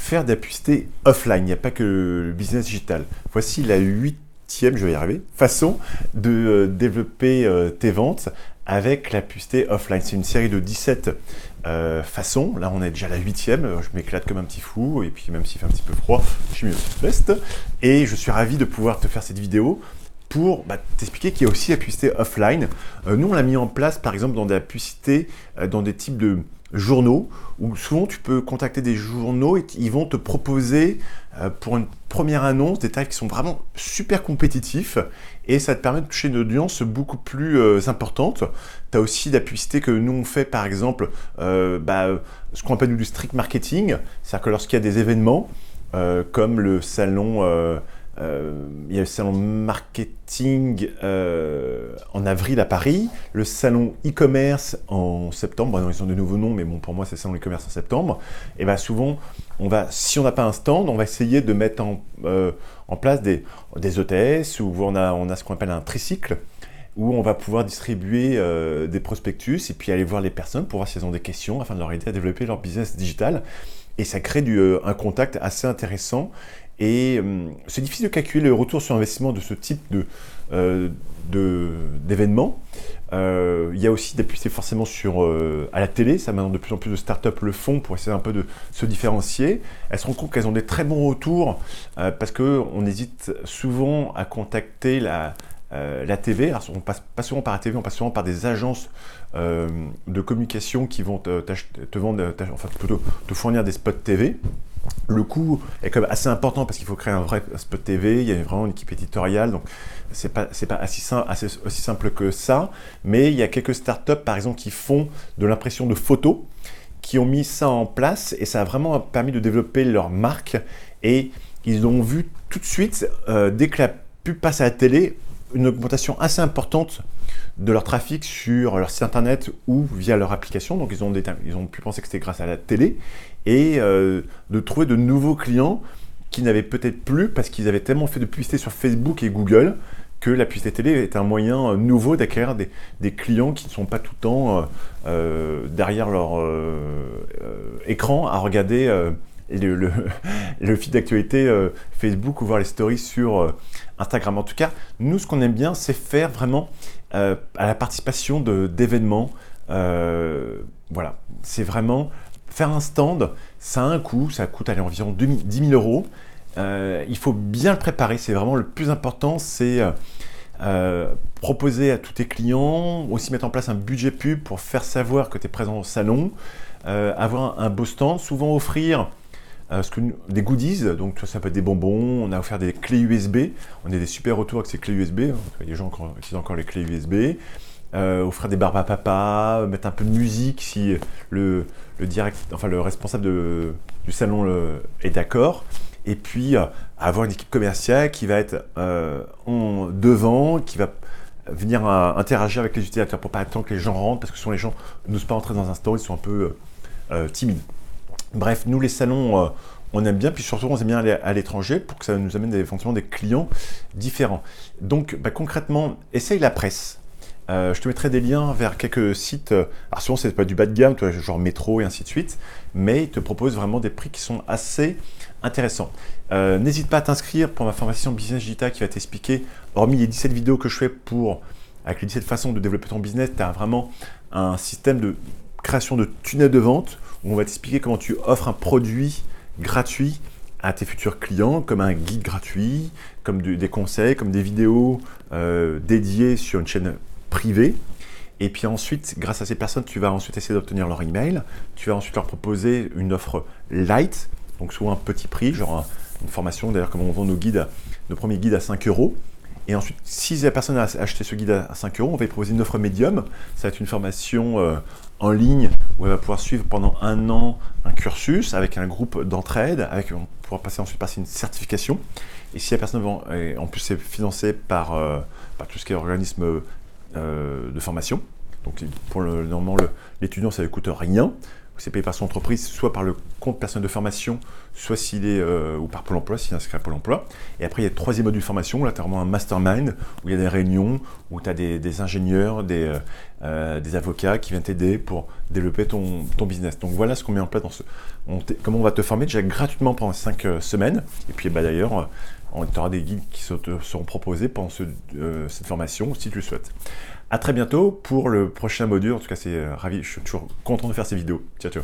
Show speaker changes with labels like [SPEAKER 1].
[SPEAKER 1] faire de la publicité offline. Il n'y a pas que le business digital. Voici la 8e, je vais y arriver, façon de développer tes ventes avec la publicité offline. C'est une série de 17 façons. Là, on est déjà à la 8e. Je m'éclate comme un petit fou. Et puis, même s'il fait un petit peu froid, j'ai mis une petite veste. Et je suis ravi de pouvoir te faire cette vidéo pour t'expliquer qu'il y a aussi la publicité offline. Nous, on l'a mis en place, par exemple, dans de la publicité, dans des types de journaux, où souvent tu peux contacter des journaux et ils vont te proposer pour une première annonce des tarifs qui sont vraiment super compétitifs et ça te permet de toucher une audience beaucoup plus importante. Tu as aussi de la publicité que nous on fait, par exemple, ce qu'on appelle du street marketing, c'est-à-dire que lorsqu'il y a des événements comme le salon il y a le salon marketing en avril à Paris, le salon e-commerce en septembre. Ils ont de nouveaux noms, mais bon, pour moi, c'est le salon e-commerce en septembre. Et bien souvent, si on n'a pas un stand, on va essayer de mettre en place des ETS où on a ce qu'on appelle un tricycle, où on va pouvoir distribuer des prospectus et puis aller voir les personnes pour voir si elles ont des questions afin de leur aider à développer leur business digital. Et ça crée un contact assez intéressant. Et c'est difficile de calculer le retour sur investissement de ce type d'événements. Il y a aussi des publicités forcément à la télé. Ça, maintenant, de plus en plus de startups le font pour essayer un peu de se différencier. Elles se rendent compte qu'elles ont des très bons retours parce qu'on hésite souvent à contacter la TV. Alors, on passe pas souvent par la TV, on passe souvent par des agences de communication qui vont te vendre, enfin plutôt te fournir des spots TV. Le coût est quand même assez important parce qu'il faut créer un vrai spot TV, il y a vraiment une équipe éditoriale, donc c'est pas aussi simple que ça. Mais il y a quelques startups par exemple qui font de l'impression de photos, qui ont mis ça en place et ça a vraiment permis de développer leur marque. Et ils ont vu tout de suite, dès que la pub passe à la télé, une augmentation assez importante de leur trafic sur leur site internet ou via leur application. Donc ils ont pu penser que c'était grâce à la télé et de trouver de nouveaux clients qui n'avaient peut-être plus parce qu'ils avaient tellement fait de publicité sur Facebook et Google que la publicité télé est un moyen nouveau d'acquérir des clients qui ne sont pas tout le temps derrière leur écran à regarder le feed d'actualité Facebook ou voir les stories sur Instagram. En tout cas, nous, ce qu'on aime bien, c'est faire vraiment à la participation d'événements. Voilà, c'est vraiment faire un stand, ça a un coût, ça coûte environ 10 000 €. Il faut bien le préparer, c'est vraiment le plus important, c'est proposer à tous tes clients, aussi mettre en place un budget pub pour faire savoir que tu es présent au salon, avoir un beau stand, souvent offrir des goodies, donc ça peut être des bonbons, on a offert des clés USB, on a des super retours avec ces clés USB, il y a des gens qui utilisent encore les clés USB, offrir des barbes à papa, mettre un peu de musique si le responsable du salon est d'accord, et puis avoir une équipe commerciale qui va être devant, qui va venir interagir avec les utilisateurs pour pas attendre que les gens rentrent, parce que souvent les gens n'osent pas entrer dans un store, ils sont un peu timides. Bref, nous les salons, on aime bien, puis surtout on aime bien aller à l'étranger pour que ça nous amène éventuellement des clients différents. Donc concrètement, essaye la presse. Je te mettrai des liens vers quelques sites, alors souvent c'est pas du bas de gamme, genre Métro et ainsi de suite, mais ils te proposent vraiment des prix qui sont assez intéressants. N'hésite pas à t'inscrire pour ma formation Business Digital qui va t'expliquer, hormis les 17 vidéos que je fais avec les 17 façons de développer ton business, tu as vraiment un système de création de tunnel de vente où on va t'expliquer comment tu offres un produit gratuit à tes futurs clients, comme un guide gratuit, comme des conseils, comme des vidéos dédiées sur une chaîne privée. Et puis ensuite, grâce à ces personnes, tu vas ensuite essayer d'obtenir leur email. Tu vas ensuite leur proposer une offre light, donc souvent un petit prix, genre une formation, d'ailleurs comme on vend nos premiers guides à 5 €. Et ensuite, si la personne a acheté ce guide à 5 €, on va lui proposer une offre médium. Ça va être une formation en ligne où elle va pouvoir suivre pendant 1 an un cursus avec un groupe d'entraide, on pourra ensuite passer une certification. Et si la personne en plus c'est financé par tout ce qui est organisme de formation, donc normalement l'étudiant ça ne coûte rien, c'est payé par son entreprise, soit par le compte personnel de formation, soit s'il est ou par Pôle emploi, s'il est inscrit à Pôle emploi. Et après, il y a le 3e module de formation, là, tu as vraiment un mastermind, où il y a des réunions, où tu as des ingénieurs, des des avocats qui viennent t'aider pour développer ton business. Donc voilà ce qu'on met en place comment on va te former déjà gratuitement pendant 5 semaines. Et puis d'ailleurs, tu auras des guides qui seront proposés pendant cette formation si tu le souhaites. À très bientôt pour le prochain module. En tout cas, je suis toujours content de faire ces vidéos. Ciao, ciao.